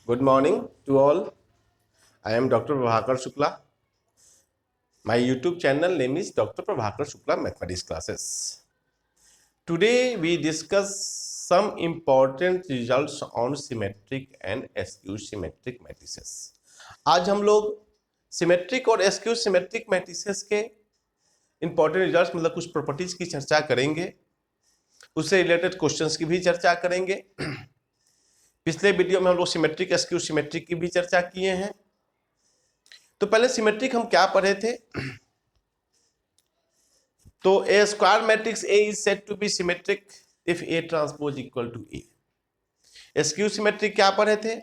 Good morning to all. I am Dr. Prabhakar Shukla. My YouTube channel name is Dr. Prabhakar Shukla Mathematics Classes. Today we discuss some important results on symmetric and skew symmetric matrices. आज हम लोग symmetric और skew symmetric matrices के important results मतलब कुछ properties की चर्चा करेंगे, उससे रिलेटेड क्वेश्चंस की भी चर्चा करेंगे। पिछले वीडियो में हम लोग सिमेट्रिक स्क्यू सिमेट्रिक की भी चर्चा किए हैं। तो पहले सिमेट्रिक हम क्या पढ़े थे? तो A square matrix A is said to B symmetric if A transpose equal to A. Skew symmetric क्या पढ़े थे?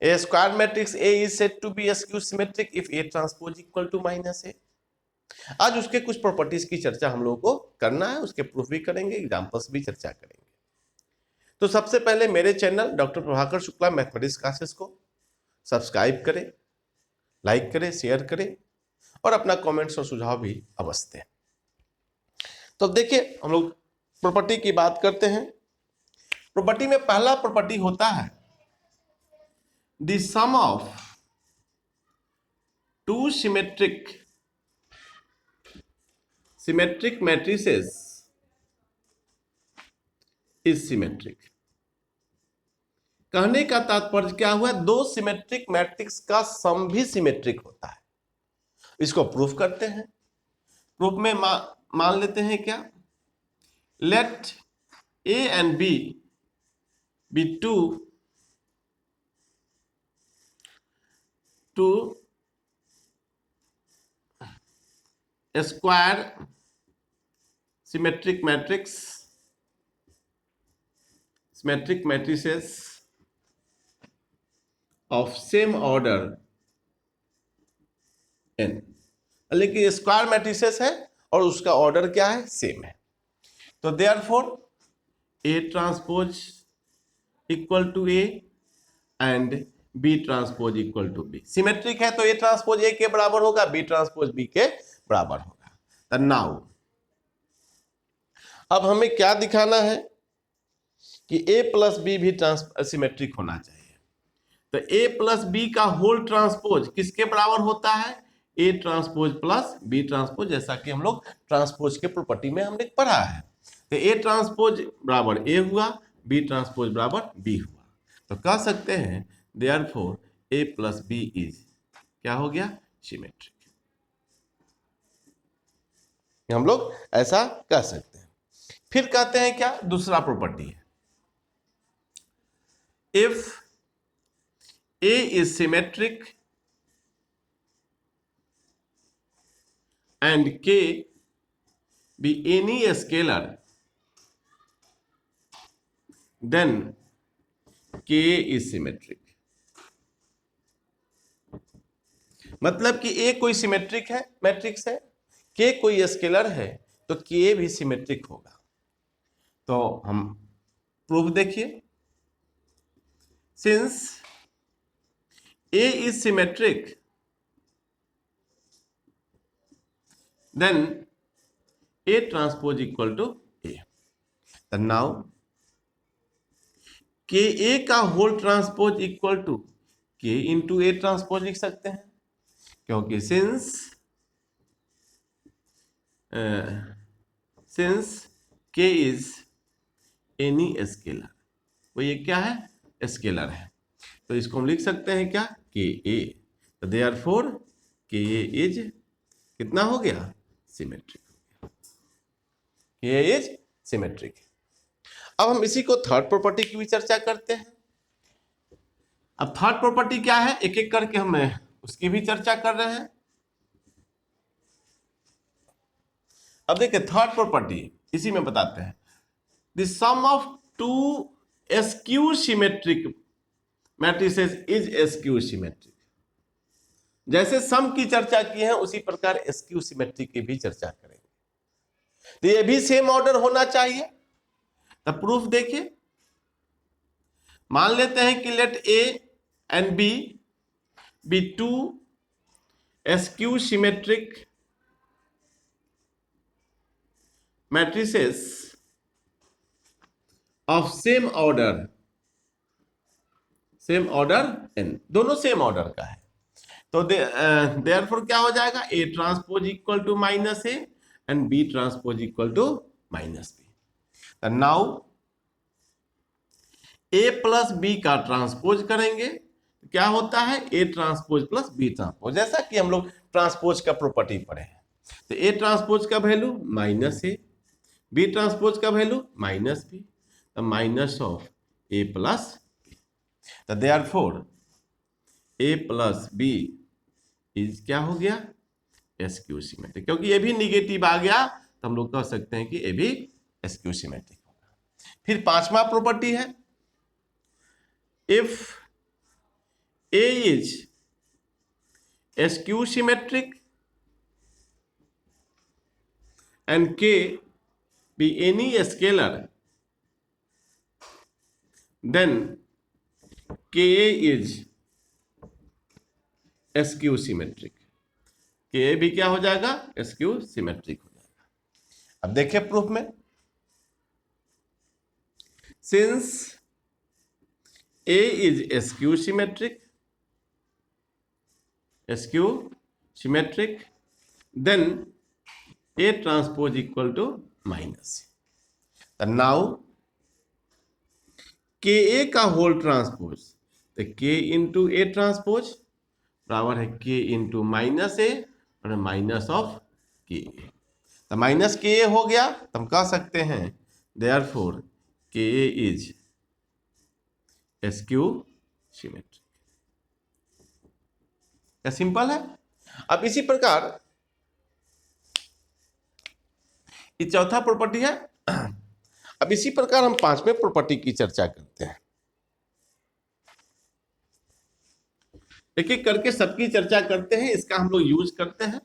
A square matrix A is said to be skew symmetric if A transpose equal to minus A. आज उसके कुछ properties की चर्चा हम लोगों को करना है, उसके प्रूफ भी करेंगे, एग्जांपल्स भी चर्चा करेंगे। तो सबसे पहले मेरे channel doctor Prabhakar Shukla mathematics classes को सब्सक्राइब करें, लाइक करें, शेयर करें और अपना कमेंट्स और सुझाव भी अवश्य दें। तो देखिए हम लोग प्रॉपर्टी की बात करते हैं। प्रॉपर्टी में पहला प्रॉपर्टी होता है the sum of two symmetric matrices is symmetric. कहने का तात्पर्य क्या हुआ? दो सिमेट्रिक मैट्रिक्स का सम भी सिमेट्रिक होता है। इसको प्रूफ करते हैं। प्रूफ में मान लेते हैं क्या? Let A and B be two square symmetric matrices of same order n। लेकिन स्क्वायर मैट्रिसेस है और उसका ऑर्डर क्या है? सेम है। तो therefore A transpose equal to A and B transpose equal to B. Symmetric है तो ए ट्रांसपोज ए के बराबर होगा, बी ट्रांसपोज बी के बराबर होगा। तो नाउ अब हमें क्या दिखाना है कि ए प्लस बी भी सिमेट्रिक होना चाहिए। तो ए प्लस बी का होल ट्रांसपोज किसके बराबर होता है? A transpose plus B transpose, जैसा कि हम लोग ट्रांसपोज के प्रॉपर्टी में हमने पढ़ा है। तो ए ट्रांसपोज बराबर ए हुआ, बी ट्रांसपोज बराबर बी हुआ। तो कह सकते हैं therefore A plus B is क्या हो गया? सिमेट्रिक। हम लोग ऐसा कह सकते हैं। फिर कहते हैं क्या? दूसरा प्रॉपर्टी है if A is symmetric and K be any scalar, then K is symmetric। मतलब कि A कोई सिमेट्रिक है, मैट्रिक्स है, K कोई स्केलर है, तो K भी सिमेट्रिक होगा। तो हम प्रूफ देखिए। Since A is symmetric, then A transpose equal to A। तो नाउ के ए का होल ट्रांसपोज इक्वल टू के इंटू ए ट्रांसपोज लिख सकते हैं, क्योंकि सिंस के इज एनी स्केलर, वो ये क्या है? स्केलर है। तो इसको हम लिख सकते हैं क्या? के ए। तो देयरफॉर के ए इज कितना हो गया? सिमेट्रिक। के ए इज सिमेट्रिक। अब हम इसी को थर्ड प्रॉपर्टी की भी चर्चा करते हैं। अब थर्ड प्रॉपर्टी क्या है? एक एक करके हम उसकी भी चर्चा कर रहे हैं। अब देखिए थर्ड प्रॉपर्टी इसी में बताते हैं the sum of two skew symmetric matrices is skew symmetric. जैसे सम की चर्चा की है उसी प्रकार स्क्यू सिमेट्रिक की भी चर्चा करेंगे। तो ये भी सेम ऑर्डर होना चाहिए। तो प्रूफ देखिए। मान लेते हैं कि let A and B be two skew symmetric matrices of same order same order n, दोनों सेम ऑर्डर का है। तो देयरफॉर क्या हो जाएगा, A transpose equal to minus A and B transpose equal to minus B. Now A plus B का transpose करेंगे तो क्या होता है, A transpose plus B transpose, जैसा कि हम लोग ट्रांसपोज का प्रॉपर्टी पढ़े हैं। तो A ट्रांसपोज का value minus A, B transpose का value minus B, minus of A plus B. तो therefore A plus B is क्या हो गया, एसक्यू सिमेट्रिक। क्योंकि ये भी निगेटिव आ गया तो हम लोग कह सकते हैं कि ये भी एसक्यू सिमेट्रिक होगा। फिर पांचवा प्रॉपर्टी है, if A is SQ symmetric and k be any scalar, then Ka is skew symmetric। Ka भी क्या हो जाएगा, skew symmetric हो जाएगा। अब देखिए प्रूफ में, since A is skew symmetric, then A transpose equal to minus। तो now Ka का होल ट्रांसपोज, तो K इंटू ए ट्रांसपोज बराबर है K इंटू माइनस ए और माइनस ऑफ के। तो माइनस के ए हो गया तो हम कह सकते हैं देयरफॉर के ए इज एसक्यू सिमेट्रिक। क्या सिंपल है। अब इसी प्रकार ये चौथा प्रॉपर्टी है। अब इसी प्रकार हम पांचवें प्रॉपर्टी की चर्चा करते हैं, एक एक करके सबकी चर्चा करते हैं, इसका हम लोग यूज करते हैं।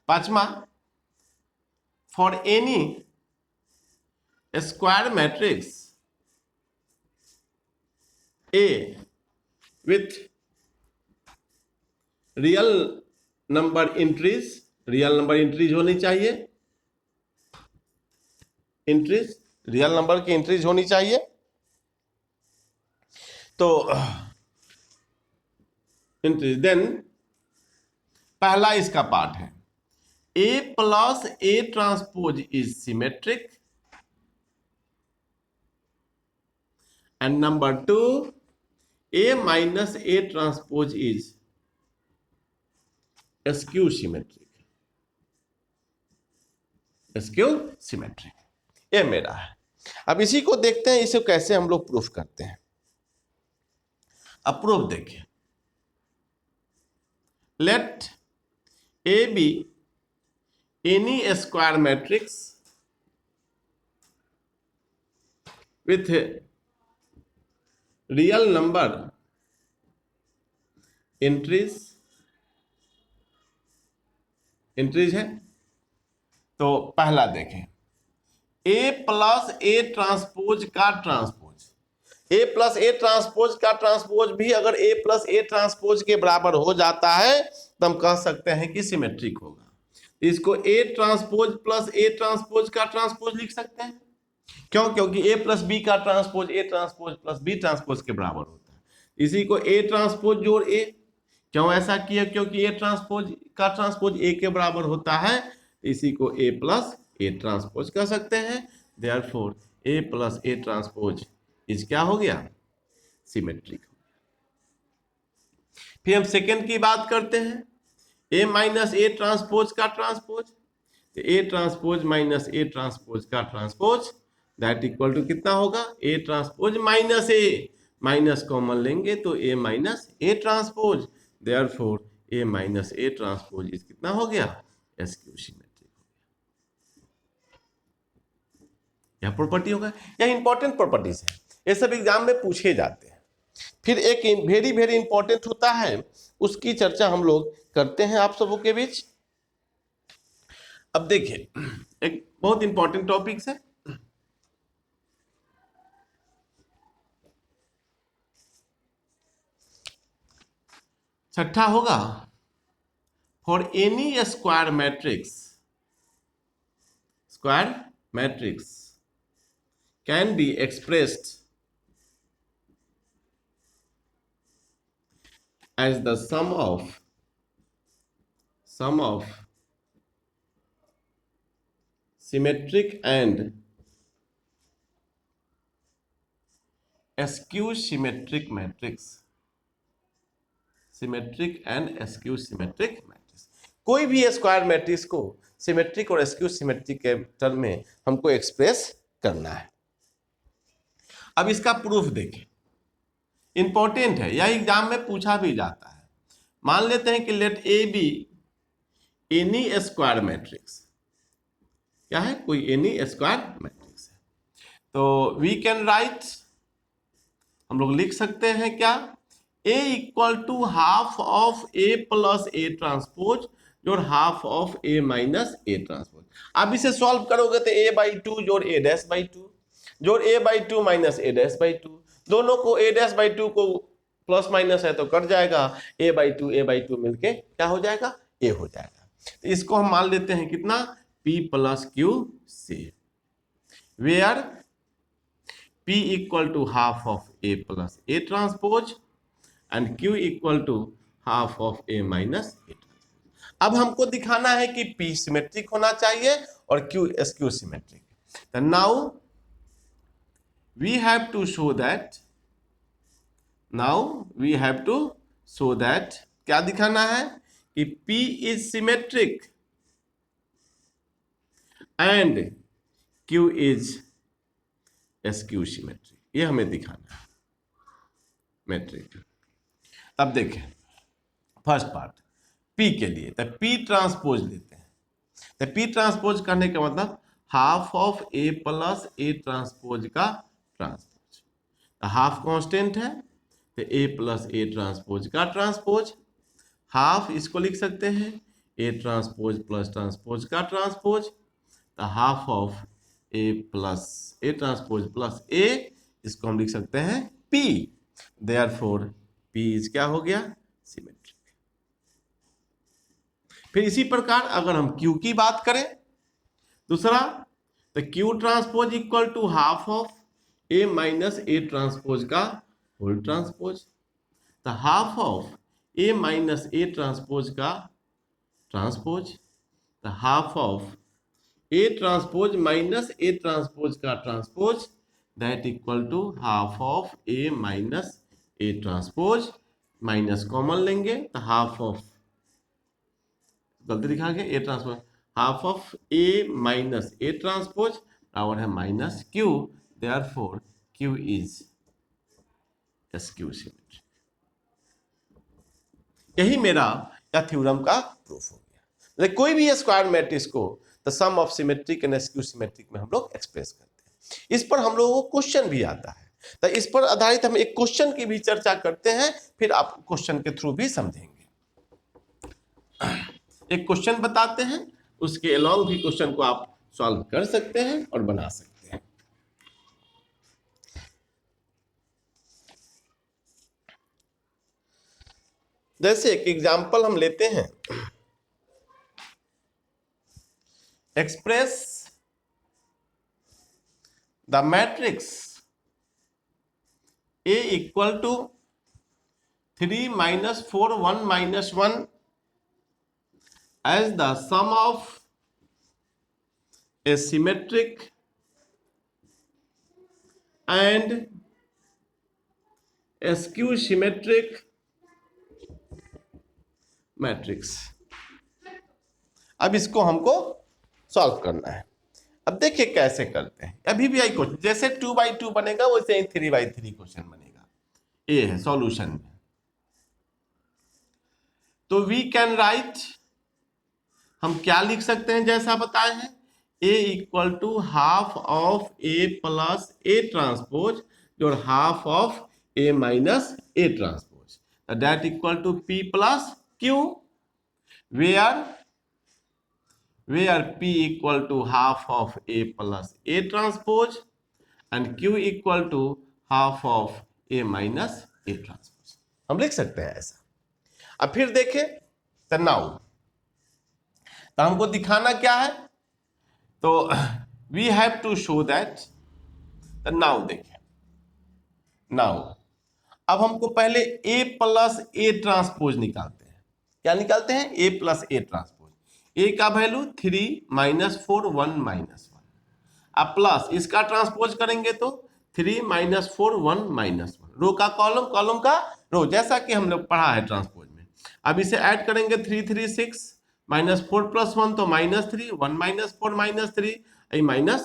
पांचवा, for any square matrix A with real number entries, real number entries होनी चाहिए, इंट्रीज रियल नंबर की इंट्रीज होनी चाहिए। तो इंट्रीज, देन पहला इसका पार्ट है A plus A transpose is symmetric and number two A minus A transpose is askew symmetric. Askew symmetric ये मेरा है। अब इसी को देखते हैं, इसे कैसे हम लोग प्रूफ करते हैं। अब प्रूफ देखिए, let A be any square matrix with real number entries है। तो पहला देखें, A प्लस A ट्रांसपोज का transpose, A plus A transpose का ट्रांसपोज भी अगर A प्लस A ट्रांसपोज के बराबर हो जाता है तो हम कह सकते हैं कि सिमेट्रिक होगा। इसको A transpose plus A transpose का ट्रांसपोज लिख सकते हैं। क्यों? क्योंकि A प्लस B का transpose A transpose plus B transpose के बराबर होता है। इसी को A ट्रांसपोज जोड़ A, क्यों ऐसा किया? क्योंकि A ट्रांसपोज का ट्रांसपोज A के बराबर होता है। इसी को A प्लस A ट्रांसपोज कह सकते हैं। Therefore A plus A transpose is क्या हो गया, सिमेट्रिक। फिर हम सेकंड की बात करते हैं, A माइनस A ट्रांसपोज का ट्रांसपोज, तो A transpose minus A transpose का ट्रांसपोज दैट इक्वल टू कितना होगा, A transpose minus A, minus common लेंगे तो A minus A transpose, therefore A minus A transpose is कितना हो गया, एस्क्यू सिमेट्रिक हो गया। यह प्रॉपर्टी होगा। यह इंपॉर्टेंट प्रॉपर्टीज है, ये सब एग्जाम में पूछे जाते हैं। फिर एक वेरी वेरी इंपॉर्टेंट होता है, उसकी चर्चा हम लोग करते हैं आप सबों के बीच। अब देखिए, एक बहुत इंपॉर्टेंट टॉपिक है, छठा होगा for any square matrix can be expressed as the sum of symmetric and skew symmetric matrix. Symmetric and askew symmetric matrix, कोई भी स्क्वायर मैट्रिक्स को सिमेट्रिक और एस्क्यू सिमेट्रिक के टर्म में हमको एक्सप्रेस करना है। अब इसका प्रूफ देखें, इंपॉर्टेंट है, यह एग्जाम में पूछा भी जाता है। मान लेते हैं कि let A be any square matrix, क्या है, कोई एनी स्क्वायर मैट्रिक्स है, तो वी कैन राइट, हम लोग लिख सकते हैं क्या, A equal to half of A plus A transpose जोड़ half of A minus A transpose. आप इसे सॉल्व करोगे तो A बाई टू जोड़ A डैश बाई टू जोड़ A by two minus A dash by two, दोनों को A dash by two को प्लस माइनस है तो कट जाएगा, A बाई टू मिलके क्या हो जाएगा, A हो जाएगा। तो इसको हम मान लेते हैं कितना, P प्लस क्यू से, where P equal to half of A plus A transpose and Q equal to half of A minus A transpose. अब हमको दिखाना है कि P सिमेट्रिक होना चाहिए और Q स्क्यू सिमेट्रिक। तो now we have to show that, क्या दिखाना है कि P is symmetric and Q is skew symmetric, ये हमें दिखाना है मैट्रिक। अब देखें फर्स्ट पार्ट P के लिए, तो P ट्रांसपोज लेते हैं, तो P ट्रांसपोज करने का मतलब half of A plus A transpose का ट्रांसपोज, तो हाफ कांस्टेंट है तो A प्लस A ट्रांसपोज का ट्रांसपोज, हाफ इसको लिख सकते हैं A ट्रांसपोज प्लस ट्रांसपोज का ट्रांसपोज, तो half of A plus A transpose plus A, इसको हम लिख सकते हैं P, देयरफॉर P इज क्या हो गया, सिमेट्रिक। फिर इसी प्रकार अगर हम Q की बात करें दूसरा, तो Q transpose equal to half of A minus A transpose का होल ट्रांसपोज, तो half of A minus A transpose का ट्रांसपोज, तो half of A transpose minus A transpose का transpose, that equal to half of A minus A transpose, minus common लेंगे तो half of, गलती दिखा के A transpose, half of A minus A transpose और है minus Q, therefore Q is skew symmetric. यही मेरा या थ्योरम का प्रूफ हो गया। कोई भी स्क्वायर मैट्रिक्स को the sum of symmetric and skew symmetric में हम लोग एक्सप्रेस करते हैं। इस पर हम लोगों को क्वेश्चन भी आता है, तो इस पर आधारित हम एक क्वेश्चन की भी चर्चा करते हैं, फिर आप क्वेश्चन के थ्रू भी समझेंगे। एक क्वेश्चन बताते हैं, उसके अलोंग भी क्वेश्चन को आप सॉल्व कर सकते हैं और बना सकते हैं। जैसे एक एग्जांपल हम लेते हैं, express the matrix A equal to 3 minus 4 1 minus 1 as the sum of a symmetric and a skew symmetric matrix। अब इसको हमको सॉल्व करना है। अब देखिए कैसे करते हैं, अभी भी आई क्वेश्चन जैसे 2/2 बनेगा वैसे ही 3/3 क्वेश्चन बनेगा, ये है सॉल्यूशन में। तो वी कैन राइट, हम क्या लिख सकते हैं जैसा बताए हैं, A equal to half of A plus A transpose और half of A minus A transpose, that equal to P plus Q, where P equal to half of A plus A transpose and Q equal to half of A minus A transpose। हम लिख सकते हैं ऐसा। अब फिर देखें, तो now तो हमको दिखाना क्या है, तो we have to show that, now देखें, नाउ अब हमको पहले ए प्लस ए ट्रांसपोज निकालते हैं। क्या निकालते हैं? ए प्लस ए ट्रांसपोज। ए का वैल्यू 3 -4 1 -1, अब प्लस इसका ट्रांसपोज करेंगे तो 3 -4 1 -1, रो का कॉलम, कॉलम का रो, जैसा कि हम लोग पढ़ा है ट्रांसपोज में। अब इसे ऐड करेंगे 3 3 6 -4 + 1 तो -3, 1 -4 -3 -2।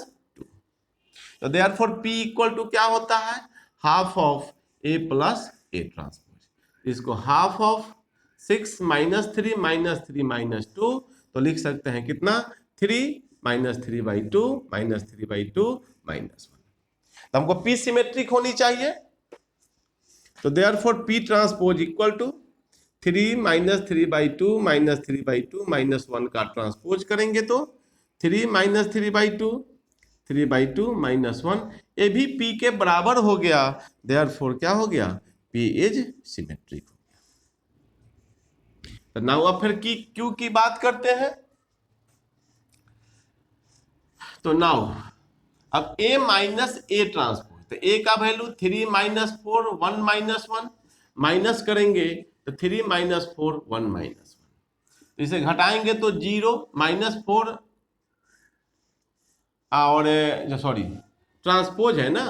तो देयरफॉर P इक्वल टू क्या होता है? Half of A plus A transpose. इसको हाफ ऑफ 6 -3 -3 -2, तो लिख सकते हैं कितना? 3 -3/2 -3/2 -1। तो हमको P सिमेट्रिक होनी चाहिए, तो therefore P transpose equal to 3 -3/2 -3/2 -1 का ट्रांसपोज करेंगे तो 3 -3/2 3/2 -1, ये भी P के बराबर हो गया। देयरफॉर क्या हो गया? P इज सिमेट्रिक हो गया। तो नाउ अब फिर Q की बात करते हैं। तो नाउ अब A माइनस ए ट्रांसपोज, तो A का वैल्यू 3 -4 1 -1, माइनस करेंगे तो 3 -4 1 -1, इसे घटाएंगे तो 0 -4, और सॉरी ट्रांसपोज है ना,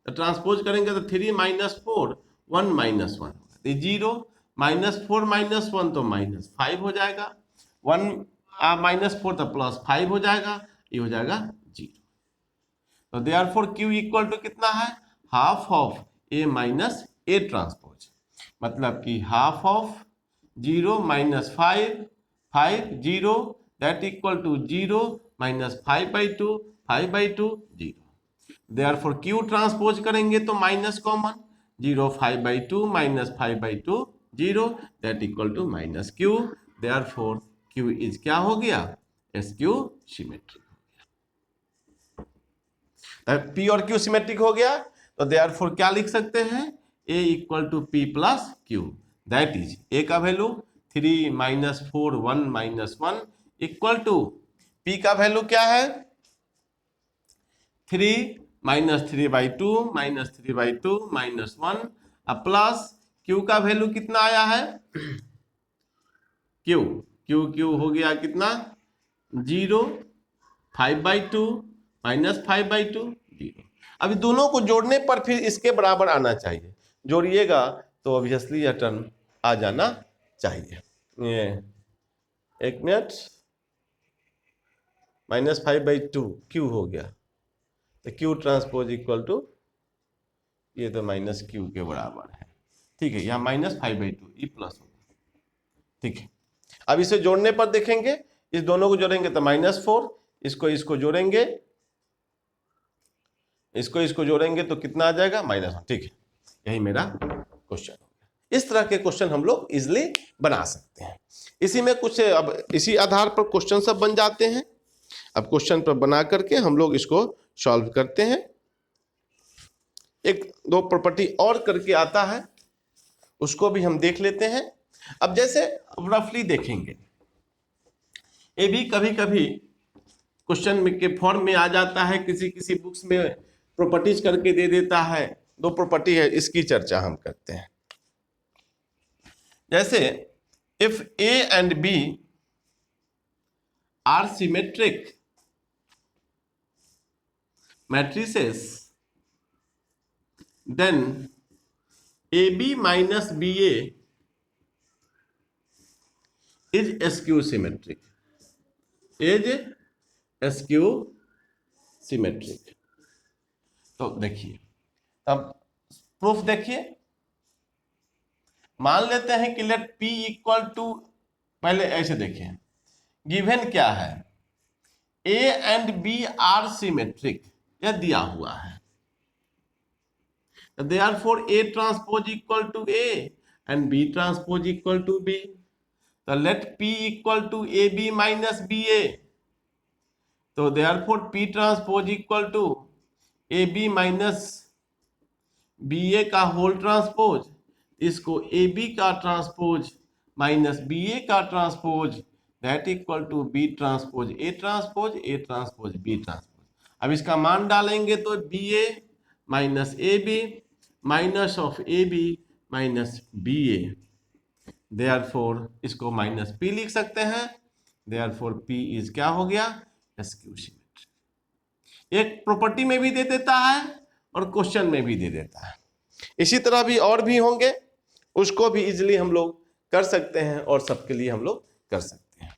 तो ट्रांसपोज करेंगे तो 3 -4 1 -1, तो 0 -4 -1 तो -5 हो जाएगा, 1 -4 तो +5 हो जाएगा, ये हो जाएगा 0। तो देयरफॉर Q इक्वल टू कितना है? Half of A minus A transpose, मतलब कि half of 0 -5 5 0, that equal to 0 -5/2 5/2 0। Therefore Q transpose करेंगे तो minus common, 0 5/2 -5/2 0, that equal to -Q। Therefore Q is क्या हो गया? SQ symmetric. P और Q सिमेट्रिक हो गया, तो देयरफॉर क्या लिख सकते हैं? A equal to P plus Q, that is A का वैल्यू 3 -4 1 -1 इक्वल टू P का वैल्यू क्या है? 3 -3/2 -3/2 -1, अब प्लस Q का वैल्यू कितना आया है? Q हो गया कितना? 0 5/2 -5/2 0। अभी दोनों को जोड़ने पर फिर इसके बराबर आना चाहिए, जोड़िएगा तो ऑब्वियसली यह टर्म आ जाना चाहिए। ये 1 मिनट, -5/2 Q हो गया, तो Q ट्रांसपोज इक्वल टू, ये तो -Q के बराबर है, ठीक है, यहाँ -5/2 ई प्लस होगा, ठीक है। अब इसे जोड़ने पर देखेंगे, इस दोनों को जोड़ेंगे तो -4, इसको जोड़ेंगे, इसको जोड़ेंगे तो कितना आ जाएगा? -1, ठीक है। यही मेरा क्वेश्चन हो गया। इस तरह के क्वेश्चन हम लोग इजिली बना सकते हैं। इसी में कुछ, अब इसी आधार पर क्वेश्चन सब बन जाते हैं। अब क्वेश्चन पर बना करके हम लोग इसको सॉल्व करते हैं। एक दो प्रॉपर्टी और करके आता है, उसको भी हम देख लेते हैं। अब जैसे रफली देखेंगे, ये भी कभी कभी क्वेश्चन के फॉर्म में आ जाता है, किसी किसी बुक्स में प्रॉपर्टीज करके दे देता है। दो प्रॉपर्टी है, इसकी चर्चा हम करते हैं। जैसे if A and B are symmetric matrices, then AB minus BA is skew symmetric, is skew symmetric। तो देखिए, अब प्रूफ देखिए, मान लेते हैं कि लेट P इक्वल टू, पहले ऐसे देखिए, गिवन क्या है? A and B are symmetric, यह दिया हुआ है, therefore A transpose equal to A and B transpose equal to B, तो let P equal to AB minus BA, तो therefore P transpose equal to AB minus BA का whole transpose, इसको AB का transpose minus BA का transpose that equal to B transpose A transpose, A transpose B transpose. अब इसका मान डालेंगे तो B A minus A B minus of A B minus B A, therefore इसको minus P लिख सकते हैं, देयरफॉर पी इज क्या हो गया, स्क्यू सिमेट्री। एक प्रॉपर्टी में भी दे देता है और क्वेश्चन में भी दे देता है। इसी तरह भी और भी होंगे, उसको भी इजिली हम लोग कर सकते हैं और सबके लिए हम लोग कर सकते हैं।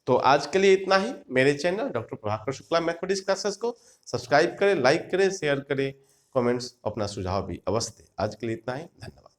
तो आज के लिए इतना ही। मेरे channel doctor Prabhakar Shukla mathematics classes को सब्सक्राइब करें, लाइक करें, शेयर करें, कमेंट्स अपना सुझाव भी अवश्य दें। आज के लिए इतना ही, धन्यवाद।